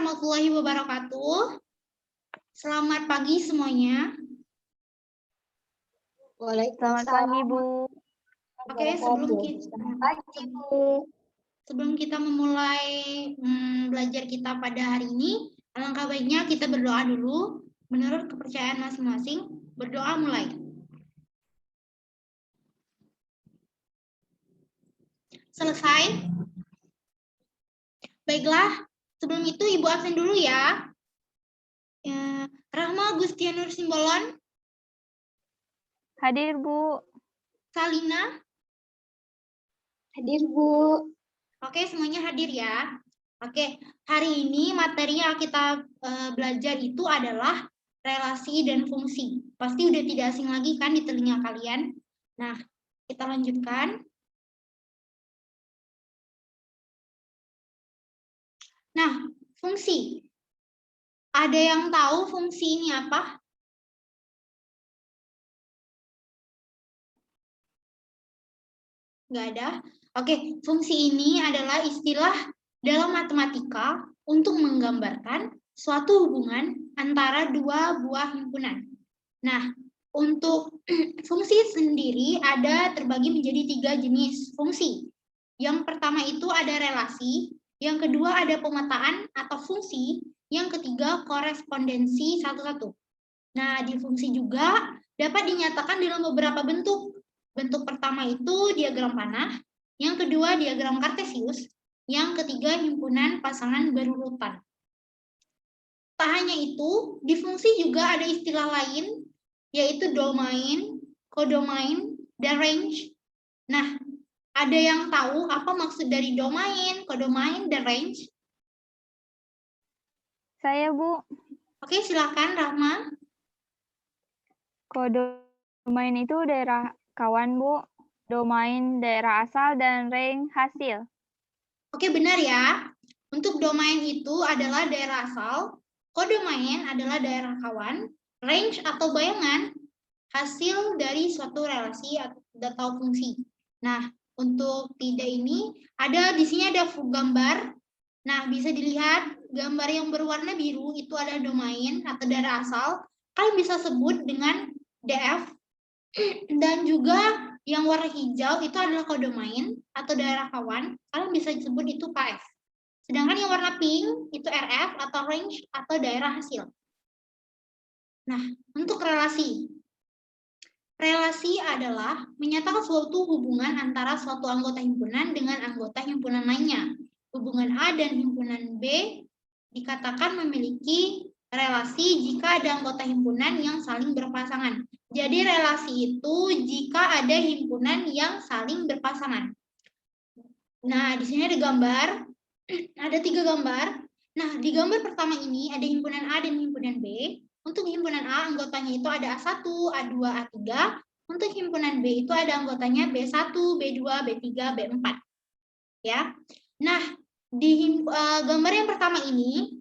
warahmatullahi wabarakatuh. Selamat pagi semuanya. Selamat pagi, Bu. Oke, sebelum kita memulai belajar kita pada hari ini, alangkah baiknya kita berdoa dulu. Menurut kepercayaan masing-masing, berdoa mulai. Selesai? Baiklah, sebelum itu Ibu absen dulu ya. Rahma Gustianur Simbolon. Hadir, Bu. Salina. Hadir, Bu. Oke, semuanya hadir ya. Oke, hari ini materi yang kita belajar itu adalah relasi dan fungsi. Pasti udah tidak asing lagi kan di telinga kalian. Nah, kita lanjutkan. Nah, fungsi. Ada yang tahu fungsi ini apa? Nggak ada. Oke, fungsi ini adalah istilah dalam matematika untuk menggambarkan suatu hubungan antara dua buah himpunan. Nah, untuk fungsi sendiri ada terbagi menjadi 3 jenis fungsi. Yang pertama itu ada relasi, yang kedua ada pemetaan atau fungsi, yang ketiga korespondensi satu-satu. Nah, di fungsi juga dapat dinyatakan dalam beberapa bentuk. Bentuk pertama itu diagram panah, yang kedua diagram kartesius, yang ketiga himpunan pasangan berurutan. Tak hanya itu, di fungsi juga ada istilah lain, yaitu domain, kodomain, dan range. Nah, ada yang tahu apa maksud dari domain, kodomain, dan range? Saya, Bu. Oke, silakan Rahma. Kodomain itu daerah kawan, Bu. Domain daerah asal dan range hasil. Oke, benar ya. Untuk domain itu adalah daerah asal, kodomain adalah daerah kawan, range atau bayangan hasil dari suatu relasi atau fungsi. Nah, untuk tidak ini ada di sini ada gambar. Nah, bisa dilihat gambar yang berwarna biru itu adalah domain atau daerah asal. Kalian bisa sebut dengan DF. Dan juga yang warna hijau itu adalah kodomain atau daerah kawan. Kalian bisa disebut itu KF. Sedangkan yang warna pink itu RF atau range atau daerah hasil. Nah, untuk relasi. Relasi adalah menyatakan suatu hubungan antara suatu anggota himpunan dengan anggota himpunan lainnya. Hubungan A dan himpunan B dikatakan memiliki relasi jika ada anggota himpunan yang saling berpasangan. Jadi relasi itu jika ada himpunan yang saling berpasangan. Nah, di sini ada gambar, ada 3 gambar. Nah, di gambar pertama ini ada himpunan A dan himpunan B. Untuk himpunan A, anggotanya itu ada A1, A2, A3. Untuk himpunan B itu ada anggotanya B1, B2, B3, B4. Ya. Nah, di gambar yang pertama ini,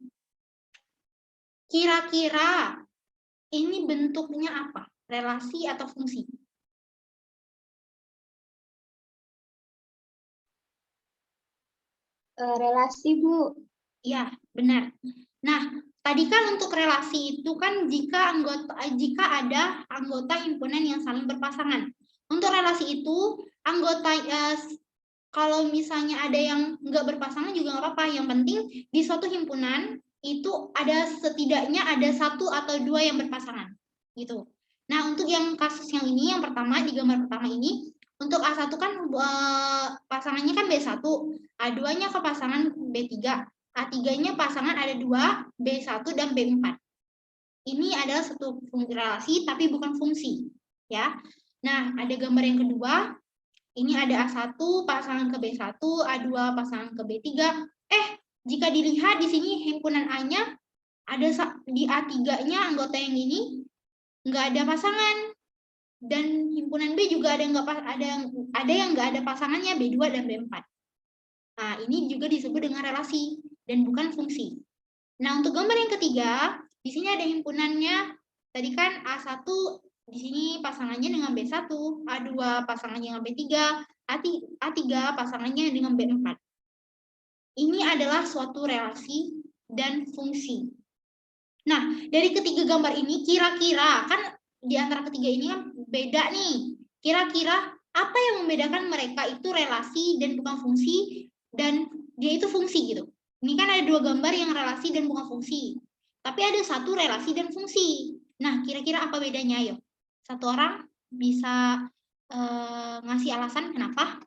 kira-kira ini bentuknya apa? Relasi atau fungsi? Relasi, Bu. Ya, benar. Nah, tadi kan untuk relasi itu kan jika ada anggota himpunan yang saling berpasangan. Untuk relasi itu anggota kalau misalnya ada yang nggak berpasangan juga nggak apa-apa. Yang penting di suatu himpunan itu ada setidaknya ada 1 atau 2 yang berpasangan, gitu. Nah, untuk yang kasus yang ini, yang pertama di gambar pertama ini, untuk A1 kan pasangannya kan B1, A2-nya ke pasangan B3, A3-nya pasangan ada 2, B1 dan B4. Ini adalah satu relasi tapi bukan fungsi, ya. Nah, ada gambar yang kedua. Ini ada A1 pasangan ke B1, A2 pasangan ke B3. Jika dilihat di sini himpunan A-nya ada di A3-nya anggota yang ini nggak ada pasangan. Dan himpunan B juga ada yang nggak ada pasangannya, B2 dan B4. Nah, ini juga disebut dengan relasi dan bukan fungsi. Nah, untuk gambar yang ketiga, di sini ada himpunannya. Tadi kan A1 di sini pasangannya dengan B1, A2 pasangannya dengan B3, A3 pasangannya dengan B4. Ini adalah suatu relasi dan fungsi. Nah, dari ketiga gambar ini kira-kira kan di antara ketiga ini kan beda nih. Kira-kira apa yang membedakan mereka itu relasi dan bukan fungsi dan dia itu fungsi gitu. Ini kan ada dua gambar yang relasi dan bukan fungsi. Tapi ada satu relasi dan fungsi. Nah, kira-kira apa bedanya? Ayo. Satu orang bisa ngasih alasan kenapa?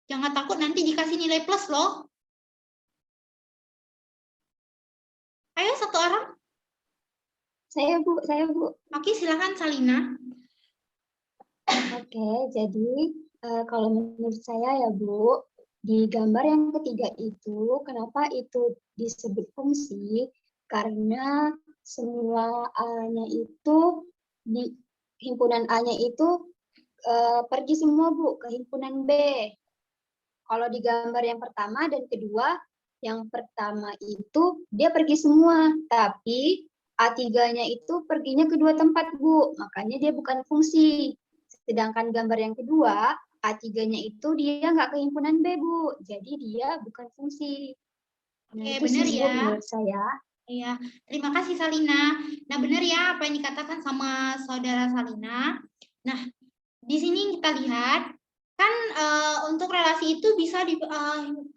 Jangan takut nanti dikasih nilai plus loh. Ayo satu orang. Saya Bu. Oke, silakan Salina. Oke, jadi kalau menurut saya ya Bu, di gambar yang ketiga itu, kenapa itu disebut fungsi? Karena semua A-nya itu, di himpunan A-nya itu pergi semua Bu ke himpunan B. Kalau di gambar yang pertama dan kedua, yang pertama itu dia pergi semua, tapi A3-nya itu perginya ke dua tempat, Bu. Makanya dia bukan fungsi. Sedangkan gambar yang kedua, A3-nya itu dia nggak ke himpunan B, Bu. Jadi dia bukan fungsi. Nah, Oke, itu benar sih, Bu, ya. menurut saya. Iya, terima kasih Salina. Nah, benar ya apa yang dikatakan sama saudara Salina. Nah, di sini kita lihat kan untuk relasi itu bisa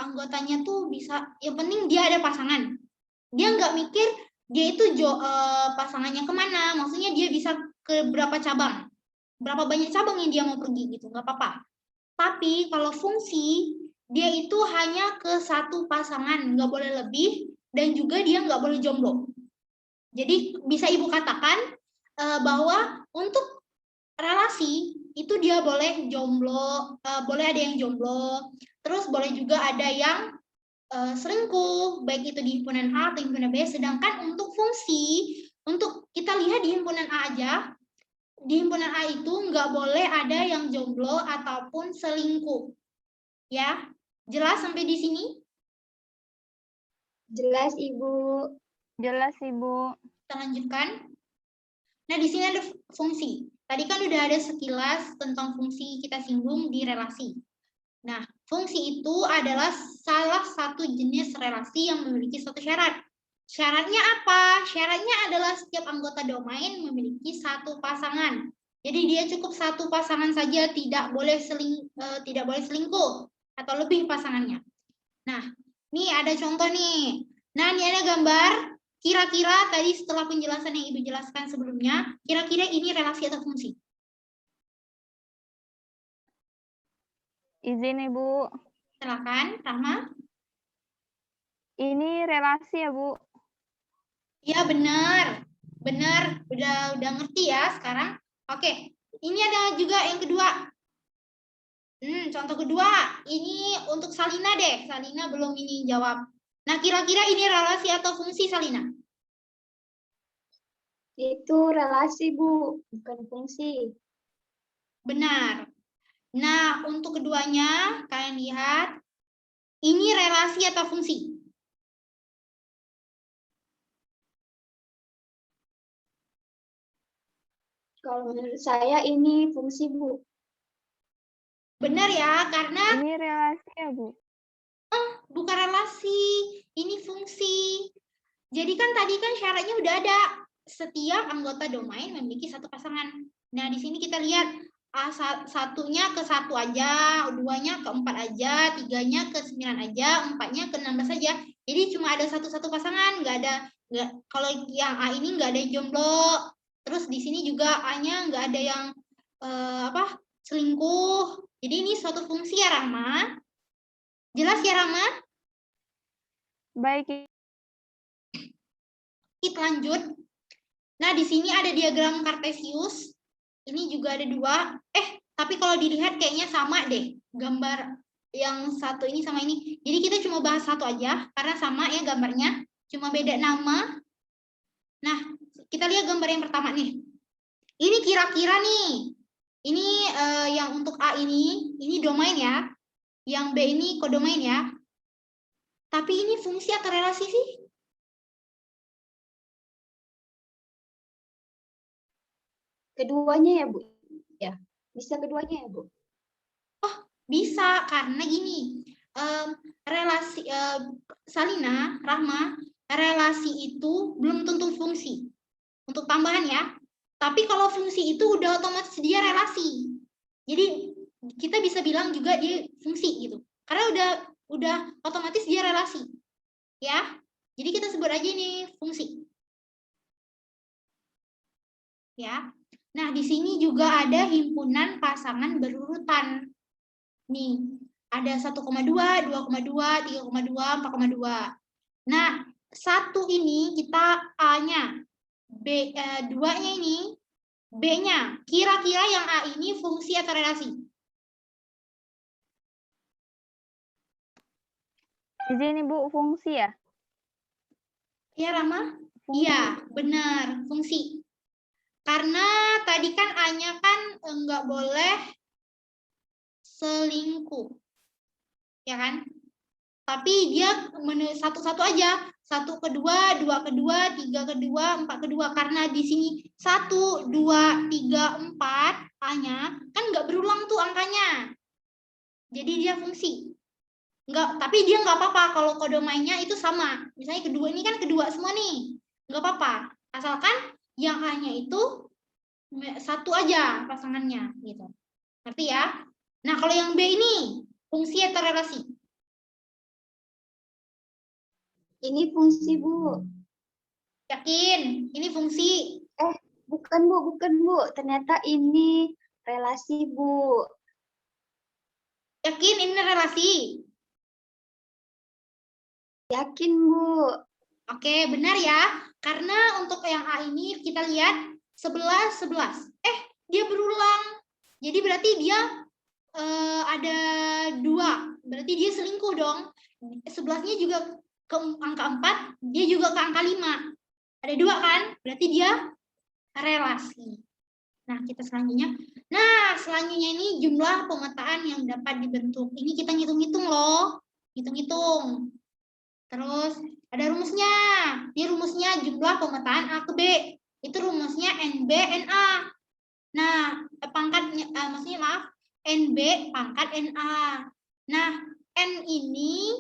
anggotanya tuh bisa, yang penting dia ada pasangan. Dia nggak mikir dia itu pasangannya kemana, maksudnya dia bisa ke berapa cabang, berapa banyak cabang yang dia mau pergi gitu, nggak apa-apa. Tapi kalau fungsi dia itu hanya ke satu pasangan, nggak boleh lebih, dan juga dia nggak boleh jomblo. Jadi bisa Ibu katakan bahwa untuk relasi itu dia boleh jomblo, boleh ada yang jomblo, terus boleh juga ada yang selingkuh, baik itu di himpunan A atau himpunan B. Sedangkan untuk fungsi, untuk kita lihat di himpunan A aja, di himpunan A itu nggak boleh ada yang jomblo ataupun selingkuh. Ya, jelas sampai di sini? Jelas, Ibu. Jelas, Ibu. Kita lanjutkan. Nah, di sini ada fungsi. Tadi kan udah ada sekilas tentang fungsi kita singgung di relasi. Nah, fungsi itu adalah salah satu jenis relasi yang memiliki suatu syarat. Syaratnya apa? Syaratnya adalah setiap anggota domain memiliki satu pasangan. Jadi dia cukup satu pasangan saja, tidak boleh selingkuh atau lebih pasangannya. Nah, nih ada contoh nih. Nah, ini ada gambar. Kira-kira tadi setelah penjelasan yang Ibu jelaskan sebelumnya, kira-kira ini relasi atau fungsi? Izin, Ibu. Silakan, Rahma. Ini relasi ya, Bu? Iya, benar. Benar, udah ngerti ya sekarang. Oke, ini ada juga yang kedua. Contoh kedua, ini untuk Salina deh. Salina belum ini jawab. Nah, kira-kira ini relasi atau fungsi Salina? Itu relasi, Bu, bukan fungsi. Benar. Nah, untuk keduanya, kalian lihat, ini relasi atau fungsi? Kalau menurut saya ini fungsi, Bu. Benar ya, karena Ini relasi ya, Bu? bukan relasi, ini fungsi. Jadi kan tadi kan syaratnya udah ada. Setiap anggota domain memiliki satu pasangan. Nah, di sini kita lihat satunya ke satu aja, duanya ke empat aja, tiganya ke 9 aja, empatnya ke 16 aja. Jadi cuma ada satu pasangan, kalau yang A ini nggak ada yang jomblo. Terus di sini juga A-nya nggak ada yang selingkuh. Jadi ini suatu fungsi ya, Rahma. Jelas ya, Rahma? Baik. Kita lanjut. Nah, di sini ada diagram Kartesius. Ini juga ada dua. Tapi kalau dilihat kayaknya sama deh. Gambar yang satu ini sama ini. Jadi kita cuma bahas satu aja, karena sama ya gambarnya. Cuma beda nama. Nah, kita lihat gambar yang pertama nih. Ini kira-kira nih. Ini yang untuk A ini domain ya. Yang B ini kodomain ya. Tapi ini fungsi atau relasi sih? Keduanya ya, Bu? Ya, bisa keduanya ya, Bu? Bisa, karena gini. relasi Salina, Rahma, relasi itu belum tentu fungsi. Untuk tambahan ya. Tapi kalau fungsi itu udah otomatis dia relasi. Jadi kita bisa bilang juga dia fungsi gitu. Karena udah otomatis dia relasi. Ya. Jadi kita sebut aja ini fungsi. Ya. Nah, di sini juga ada himpunan pasangan berurutan. Nih, ada 1,2, 2,2, 3,2, 4,2. Nah, satu ini kita A-nya. B, 2-nya ini B-nya. Kira-kira yang A ini fungsi atau relasi? Di sini Bu fungsi ya? Iya, Rama? Fungsi. Iya, benar, fungsi. Karena tadi kan A-nya kan nggak boleh selingkuh. Ya kan? Tapi dia satu-satu aja. 1 kedua, 2 kedua, 3 kedua, 4 kedua. Karena di sini 1, 2, 3, 4 A-nya kan nggak berulang tuh angkanya. Jadi dia fungsi. Enggak, tapi dia nggak apa-apa kalau kodomainya itu sama. Misalnya kedua ini kan kedua semua nih. Nggak apa-apa. Asalkan yang A-nya itu satu aja pasangannya gitu. Ngerti ya? Nah, kalau yang B ini fungsi atau relasi? Ini fungsi, Bu. Yakin? Ini fungsi. Bukan, Bu. Ternyata ini relasi, Bu. Yakin ini relasi? Yakin, Bu. Oke, benar ya. Karena untuk yang A ini kita lihat 11. Dia berulang. Jadi berarti dia ada 2. Berarti dia selingkuh dong. 11-nya juga ke angka 4, dia juga ke angka 5. Ada 2 kan? Berarti dia relasi. Nah, kita selanjutnya. Nah, selanjutnya ini jumlah pemetaan yang dapat dibentuk. Ini kita ngitung-ngitung loh. Hitung-hitung. Terus ada rumusnya. Ini rumusnya jumlah pemetaan A ke B. Itu rumusnya NB NA. Nah, pangkatnya maksudnya maaf, NB pangkat NA. Nah, N ini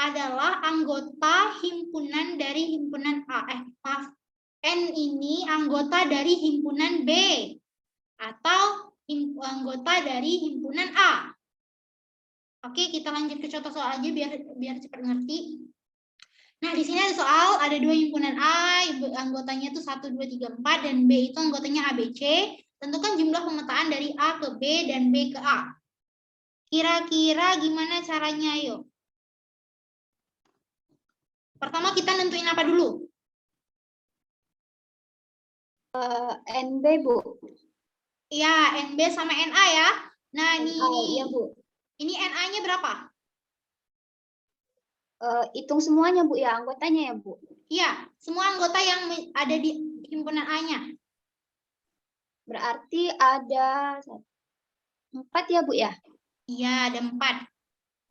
adalah anggota himpunan dari himpunan A. N ini anggota dari himpunan B atau anggota dari himpunan A. Oke, kita lanjut ke contoh soal aja biar cepat ngerti. Nah, di sini ada soal, ada 2 himpunan A, anggotanya itu 1, 2, 3, 4, dan B itu anggotanya ABC. Tentukan jumlah pemetaan dari A ke B dan B ke A. Kira-kira gimana caranya, yuk? Pertama kita nentuin apa dulu? NB, Bu. Iya, NB sama NA ya. Nah, ini Iya, Bu. Ini NA-nya berapa? Hitung semuanya, Bu, ya, anggotanya ya, Bu. Iya, semua anggota yang ada di himpunan A-nya. Berarti ada 4 ya, Bu, ya? Iya, ada 4.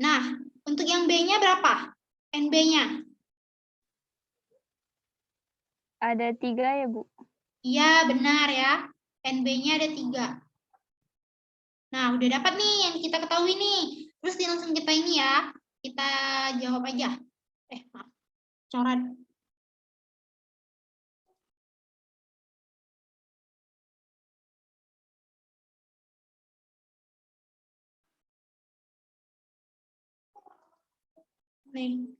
Nah, untuk yang B-nya berapa? NB-nya? Ada 3 ya, Bu? Iya, benar ya. NB-nya ada 3. Nah, udah dapat nih yang kita ketahui nih. Terus langsung kita ini ya, kita jawab aja. Maaf, coret. Nih,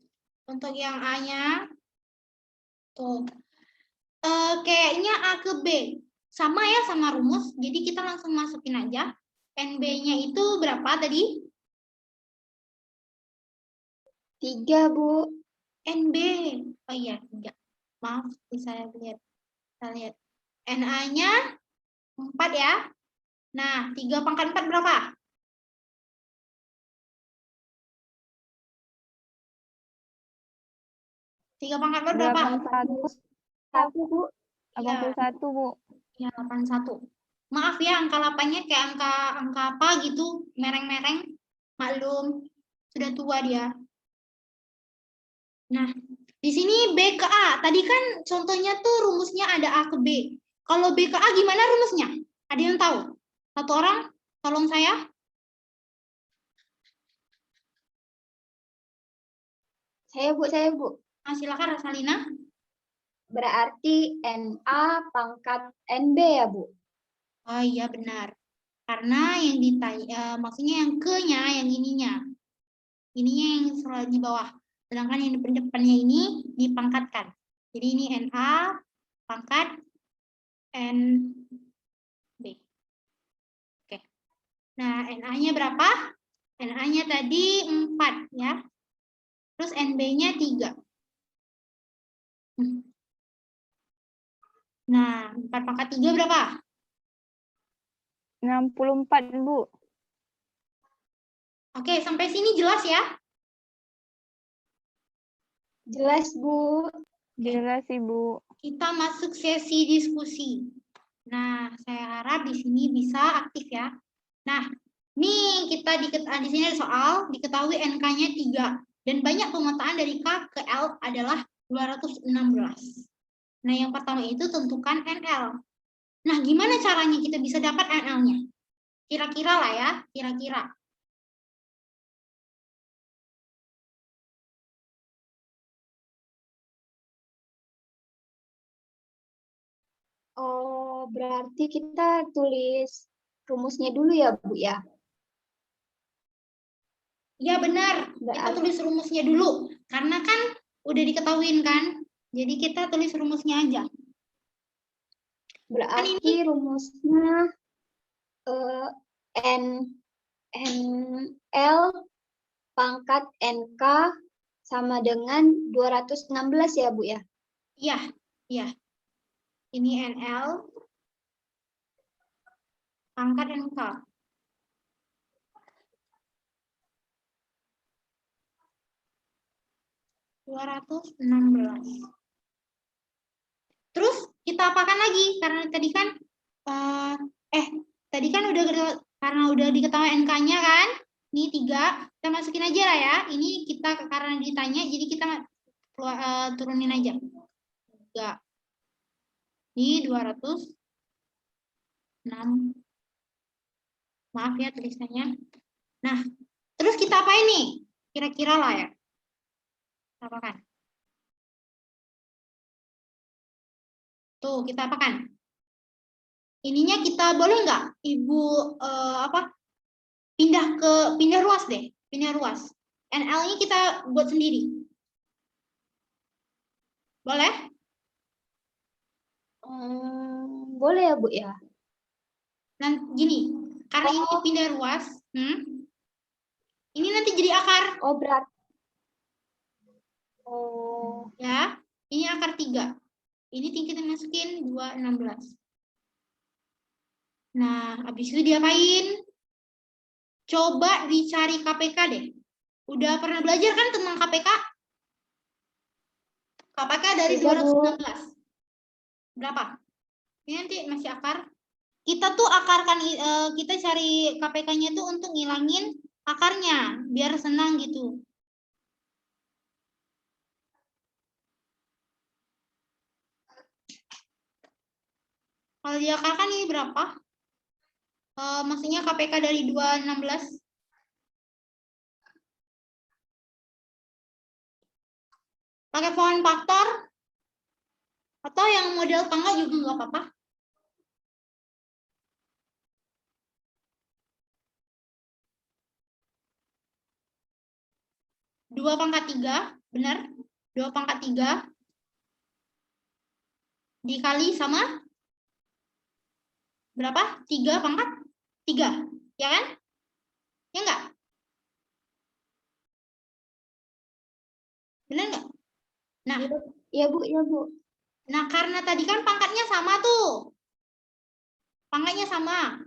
untuk yang A-nya, tuh. Kayaknya A ke B. Sama ya sama rumus, jadi kita langsung masukin aja. NB-nya itu berapa tadi? 3, Bu. NB. Oh iya, 3. Maaf, bisa lihat. Kita lihat. NA-nya 4 ya. Nah, 3 pangkat 4 berapa? 3 pangkat 4 berapa? 81, Bu. 81, Bu. Ya, 81. Maaf ya, angka 8-nya kayak angka apa gitu, mereng-mereng. Maklum, sudah tua dia. Nah, di sini B ke A. Tadi kan contohnya tuh rumusnya ada A ke B. Kalau B ke A gimana rumusnya? Ada yang tahu? Satu orang, tolong saya. Saya, Bu. Nah, silakan Rasalina. Berarti NA pangkat NB ya, Bu? Oh iya benar. Karena yang ditanya, maksudnya yang ke-nya, yang ininya. Ininya yang selalu di bawah. Sedangkan yang di depannya ini dipangkatkan. Jadi ini NA pangkat NB. Oke. Nah, NA-nya berapa? NA-nya tadi 4 ya. Terus NB-nya 3. Nah, 4 pangkat 3 berapa? 64, Bu. Oke, sampai sini jelas ya? Jelas, Bu. Jelas, Ibu. Kita masuk sesi diskusi. Nah, saya harap di sini bisa aktif ya. Nah, nih kita di sini ada soal, diketahui NK-nya 3. Dan banyak pemetaan dari K ke L adalah 216. Nah, yang pertama itu tentukan NL. Nah, gimana caranya kita bisa dapat NL-nya? Kira-kira lah ya, kira-kira. Oh, berarti kita tulis rumusnya dulu ya, Bu ya? Iya benar, kita tulis rumusnya dulu. Karena kan udah diketahuin kan, jadi kita tulis rumusnya aja. Berarti rumusnya NL pangkat NK sama dengan 216 ya, Bu ya? Iya, iya. Ini NL pangkat NK. Terus kita apakan lagi? Karena tadi kan karena udah diketahui NK-nya kan? Ini 3, kita masukin aja lah ya. Ini kita karena ditanya, jadi kita turunin aja. 3. Ini 206. Maaf ya tulisannya. Nah, terus kita apain nih? Kira-kira lah ya. Apakan? Tuh, kita apakan? Ininya kita boleh nggak, Ibu pindah ruas deh, pindah ruas. NL-nya kita buat sendiri. Boleh? Boleh ya, Bu ya? Nah, gini, karena ini pindah ruas, ini nanti jadi akar. Oh, berarti. Ya, ini akar 3. Ini kita masukin 216. Nah, habis itu diapain? Coba dicari KPK deh. Udah pernah belajar kan tentang KPK? KPK dari 216. Berapa? Ini nanti masih akar. Kita tuh akarkan, kita cari KPK-nya tuh untuk ngilangin akarnya, biar senang gitu. Kalau diakarkan ini berapa? Maksudnya KPK dari 216. Pakai pohon faktor atau yang model tangga juga nggak apa-apa. Dua pangkat 3, benar? 2 pangkat 3 dikali sama berapa? 3 pangkat 3, ya kan? Ya enggak? Benar enggak? Nah, ya Bu, ya Bu. Nah, karena tadi kan pangkatnya sama tuh. Pangkatnya sama.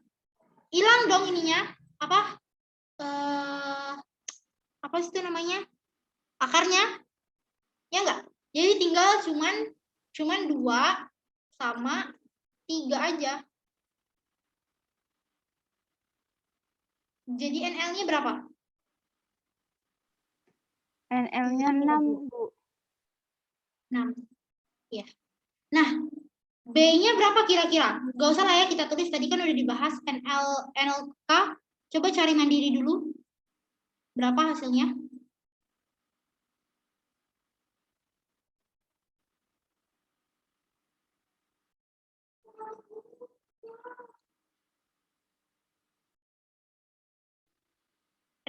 Hilang dong ininya. Apa? Apa sih itu namanya? Akarnya. Ya enggak? Jadi tinggal cuman 2 sama 3 aja. Jadi NL-nya berapa? NL-nya 6, Bu. 6. Ya. Nah, B-nya berapa kira-kira? Gak usah lah ya kita tulis, tadi kan udah dibahas NLK. Coba cari mandiri dulu. Berapa hasilnya?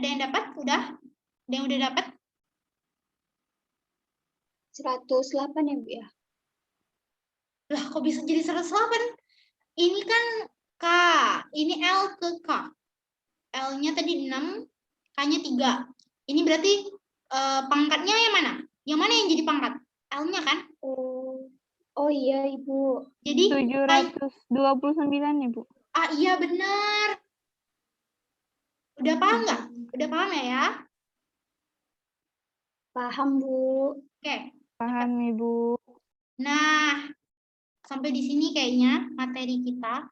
Ada yang dapat? Udah? Ada yang udah dapat? 108 ya, Bu ya? Lah, kok bisa jadi 108? Ini kan K, ini L ke K. L-nya tadi 6, K-nya 3. Ini berarti pangkatnya yang mana? Yang mana yang jadi pangkat? L-nya kan? Oh iya, Ibu. Jadi 729 Ibu. ah iya benar. Udah paham nggak? Udah paham ya? Paham, Bu. Oke. Paham Ibu. Nah, sampai di sini kayaknya materi kita.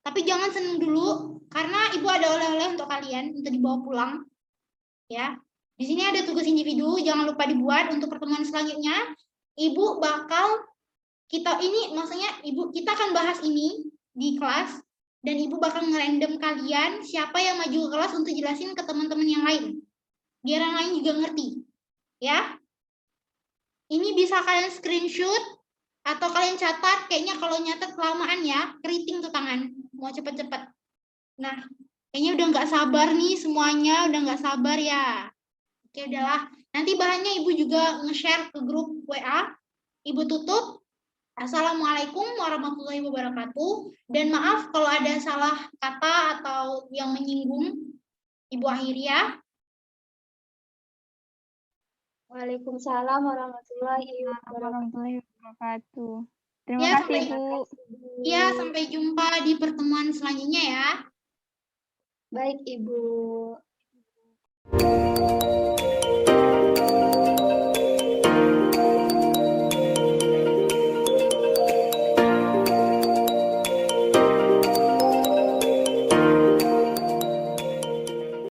Tapi jangan seneng dulu, karena Ibu ada oleh-oleh untuk kalian, untuk dibawa pulang. Ya. Di sini ada tugas individu, jangan lupa dibuat untuk pertemuan selanjutnya. Ibu bakal, kita akan bahas ini di kelas, dan Ibu bakal ngerandom kalian siapa yang maju ke kelas untuk jelasin ke teman-teman yang lain. Biar yang lain juga ngerti. Ya. Ini bisa kalian screenshot, atau kalian catat, kayaknya kalau nyatet kelamaan ya, keriting tuh tangan, mau cepet-cepet. Nah, kayaknya udah nggak sabar nih semuanya, udah nggak sabar ya. Oke, udahlah. Nanti bahannya Ibu juga nge-share ke grup WA. Ibu tutup. Assalamualaikum warahmatullahi wabarakatuh. Dan maaf kalau ada salah kata atau yang menyinggung. Ibu akhiri ya. Waalaikumsalam warahmatullahi Wabarakatuh. Terima Ya, kasih sampai- Bu. Ya, sampai jumpa di pertemuan selanjutnya ya. Baik, Ibu.